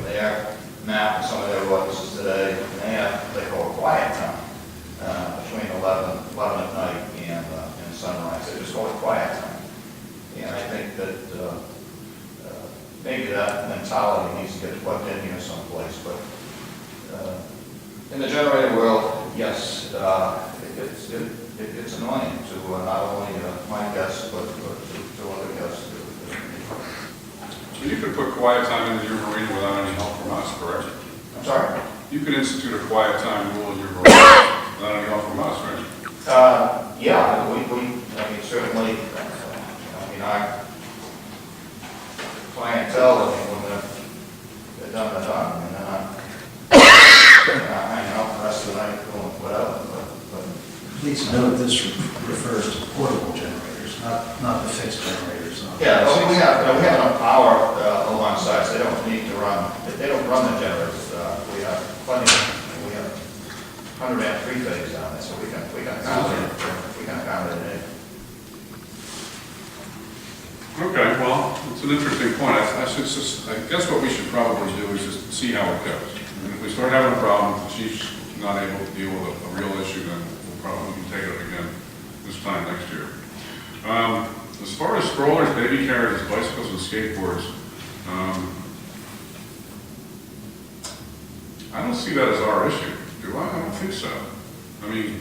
their map and some of their ordinances today, they call it quiet time between 11 at night and sunrise. They just call it quiet time. And I think that maybe that mentality needs to get plugged in here someplace. But in the generator world, yes, it's annoying to not only my guests, but to other guests. You could put quiet time into your marina without any help from us, correct? I'm sorry? You could institute a quiet time rule in your marina without any help from us, right? Yeah, I mean, certainly, our clientele, when they're done, they're done. And then I hang out the rest of the night doing whatever. But Please note this refers to portable generators, not the fixed generators. yeah, we have enough power alongside, so they don't need to run. They don't run the generators. We have plenty. We have 100 amp three-phase down there, so we can accommodate it. We can accommodate it. Okay, well, it's an interesting point. I guess what we should probably do is just see how it goes. And if we start having a problem, if the chief's not able to deal with a real issue, then we'll probably take it up again this time next year. As far as strollers, baby carriages, bicycles, and skateboards, I don't see that as our issue, do I? I don't think so. I mean,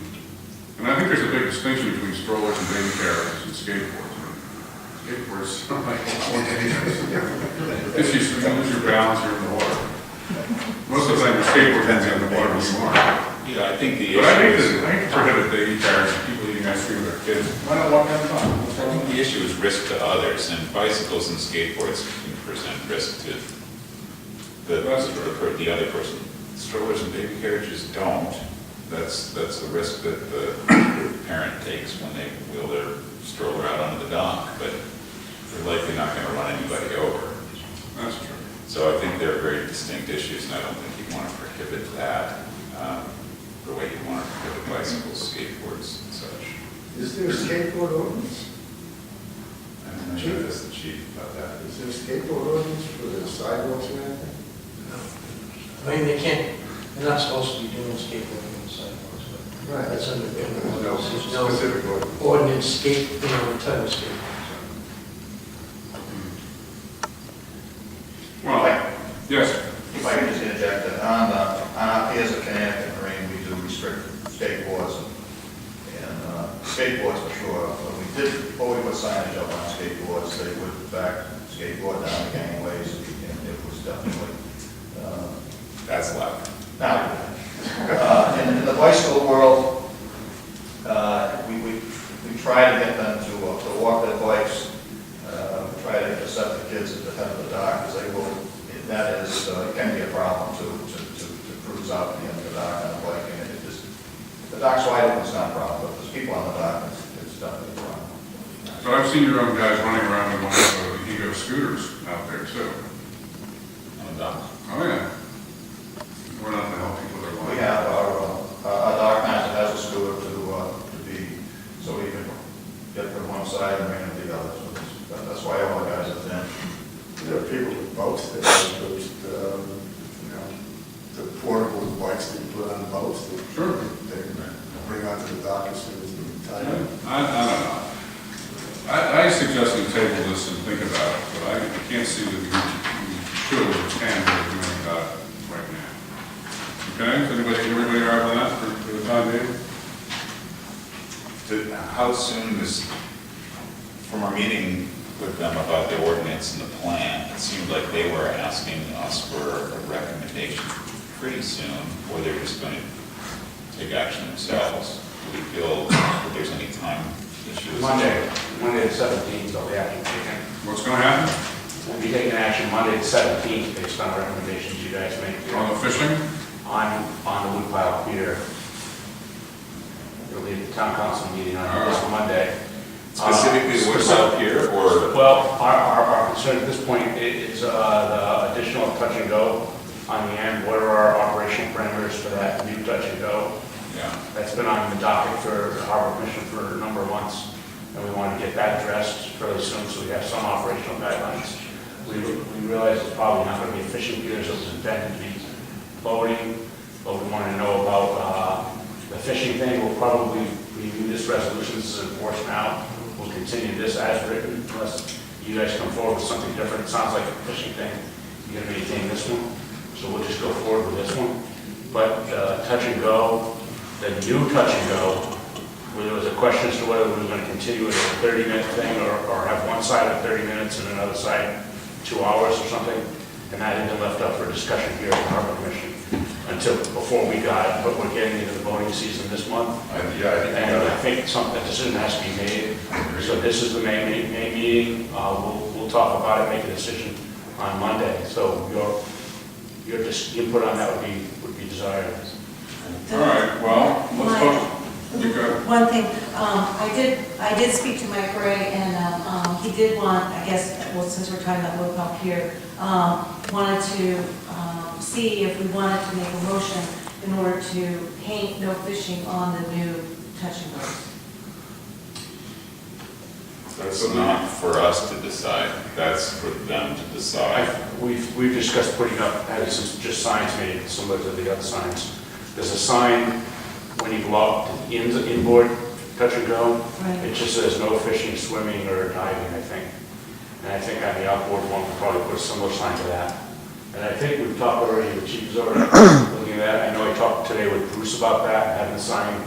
and I think there's a big distinction between strollers and baby carriages and skateboards. Skateboards are like if you lose your balance, you're in the water. Most of the time, your skateboard ends in the water when you are. Yeah, I think the But I issue hate to prohibit baby carriages and people eating ice cream with their kids. Why not walk down the pond? I think the issue is risk to others, and bicycles and skateboards can present risk to the other person. Strollers and baby carriages don't. That's the risk that the parent takes when they wheel their stroller out onto the dock, but they're likely not going to run anybody over. That's true. So I think they're very distinct issues, and I don't think you want to prohibit that the way you want to prohibit bicycles, skateboards, and such. Is there a skateboard ordinance? I'm not sure that's the chief about that. Is there a skateboard ordinance for the sidewalks or anything? I mean, they're not supposed to be doing skateboarding on the sidewalks, but Right. that's under, No there's no specific ordinance. ordinance type of skateboards. Well, yes. If I can just interject, on our piers at Connecticut Marine, we do restrict skateboards and skateboards for sure. Before we put signage up on skateboards, they would in fact skateboard down the gangways, and it was definitely That's allowed. now. In the bicycle world, we try to get them to walk their bikes. We try to intercept the kids at the head of the dock, because they will. That is, it can be a problem to cruise out to the end of the dock on a bike. And it just, if the dock's wide open, it's not a problem, but if there's people on the dock, it's definitely a problem. So I've seen your own guys running around in one of the Ego scooters out there too. On the dock. Oh yeah. We're not to help people with their We life. have our dock master has a scooter to be, so we can get from one side and bring them to the other. So that's why all the guys are thin. There are people with boats that have those, the portable bikes that you put on the boats that Sure. they bring onto the dock as soon as they're tied up. I don't know. I suggest we table this and think about it, but I can't see that we should or can really do anything about it right now. Okay, is everybody all right with that for the time being? How soon is, from our meeting with them about the ordinance and the plan, it seemed like they were asking us for a recommendation pretty soon, or they're just going to take action themselves. Do we feel that there's any time issues? Monday the 17th, they'll be action taken. What's going to happen? We'll be taking action Monday the 17th based on recommendations you guys make On the fishing? on the woodpile pier. It'll be at the town council meeting on this Monday. Specifically the woodpile pier, or? Well, our concern at this point is the additional touch and go on the end. What are our operational parameters for that new touch and go? Yeah. That's been on the docket for the Harbor Commission for a number of months, and we want to get that addressed fairly soon so we have some operational guidelines. we realize it's probably not going to be a fishing pier, so it's intended to be boating, but we want to know about the fishing thing. We'll probably review this resolution, this is enforced now. We'll continue this as written unless you guys come forward with something different. It sounds like a fishing thing. You're going to maintain this one, so we'll just go forward with this one. But touch and go, the new touch and go, where there was a question as to whether we were going to continue with a 30-minute thing or have one side of 30 minutes and another side 2 hours or something. And that had been left up for discussion here at the Harbor Commission until before we got it, but we're getting into the boating season this month. And I think a decision has to be made. So this is the May meeting. We'll talk about it, make a decision on Monday. So your input on that would be desired. All right, well, let's go. You go. One thing, I did speak to Mike Ray, and he did want, I guess, well, since we're talking about Locust here, wanted to see if we wanted to make a motion in order to paint no fishing on the new touch and go. That's not for us to decide, that's for them to decide. We've discussed putting up, having some just signs made similar to the other signs. There's a sign when you go out to inboard touch and go. Right. It just says no fishing, swimming, or diving, I think. And I think on the outboard one, we'll probably put a similar sign to that. And I think we've talked already, the chief is already looking at that. I know I talked today with Bruce about that, having the sign,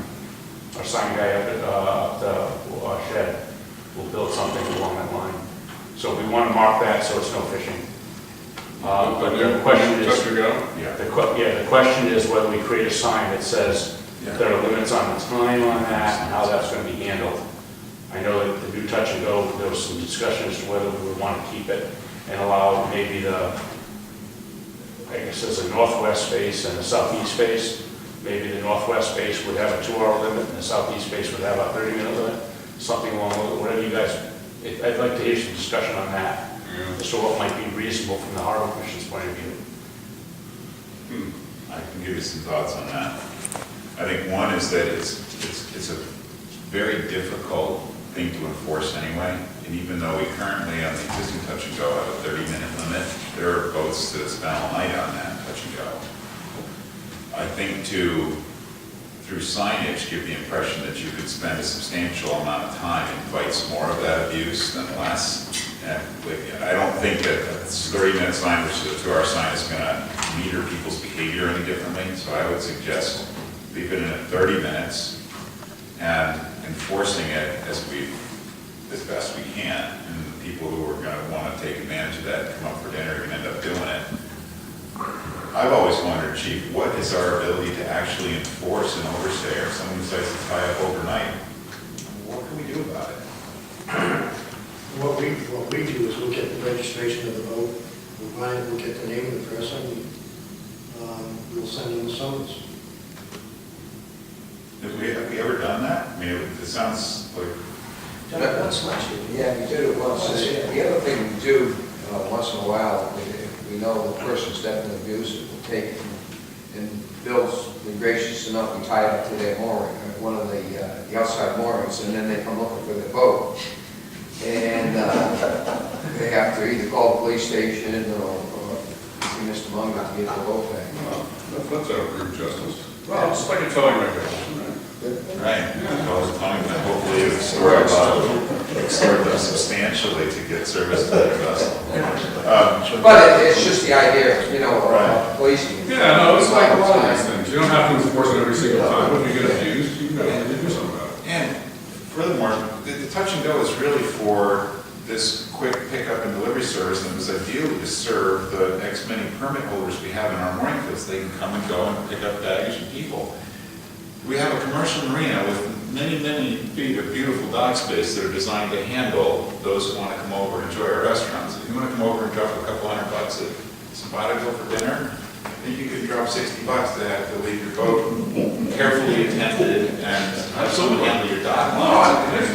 our sign guy up at the shed will build something along that line. So we want to mark that so it's no fishing. But the question is, Touch and go? the question is whether we create a sign that says there are limits on the time on that and how that's going to be handled. I know that the new touch and go, there was some discussion as to whether we would want to keep it and allow maybe I guess there's a northwest face and a southeast face. Maybe the northwest face would have a 2-hour limit and the southeast face would have a 30-minute limit, something along with whatever you guys, I'd like to hear some discussion on that. As to what might be reasonable from the Harbor Commission's point of view. I can give you some thoughts on that. I think one is that it's a very difficult thing to enforce anyway. And even though we currently on the existing touch and go have a 30-minute limit, there are boats that spend all night on that touch and go. I think through signage, give the impression that you could spend a substantial amount of time invites more of that abuse than less. And I don't think that a 30-minute sign, which to our sign is going to meter people's behavior any differently. So I would suggest leave it in at 30 minutes and enforcing it as best we can. And the people who are going to want to take advantage of that and come up for dinner are going to end up doing it. I've always wondered, Chief, what is our ability to actually enforce an overstay or someone who decides to tie up overnight? What can we do about it? What we do is look at the registration of the boat, we'll get the name of the person, we'll send them a summons. Have we ever done that? I mean, it sounds like... Done it once last year. Yeah, we did it once. The other thing we do once in a while, if we know the person's definitely abusive, we'll take it and Bill's been gracious enough to tie it up to their mooring, one of the outside moorings, and then they come looking for their boat. And they have to either call the police station or see Mr. Munger to get the boat back. That's outrage justice. Well, it's like a towing regulation, right? Right. Well, it's telling them hopefully you extort them substantially to get service to their vessel. But it's just the idea, you know, Right. policing. Yeah, no, it's like a lot of these things. You don't have to enforce it every single time. If you get abused, you can do something about it. And furthermore, the touch and go is really for this quick pickup and delivery service, and it was ideally to serve the X many permit holders we have in our mooring fields. They can come and go and pick up baggage and people. We have a commercial marina with many, many feet of beautiful dock space that are designed to handle those who want to come over and enjoy our restaurants. If you want to come over and drop a couple $100 at Simpatico for dinner, then you could drop $60 to have to leave your boat carefully attended and have someone handle your dock.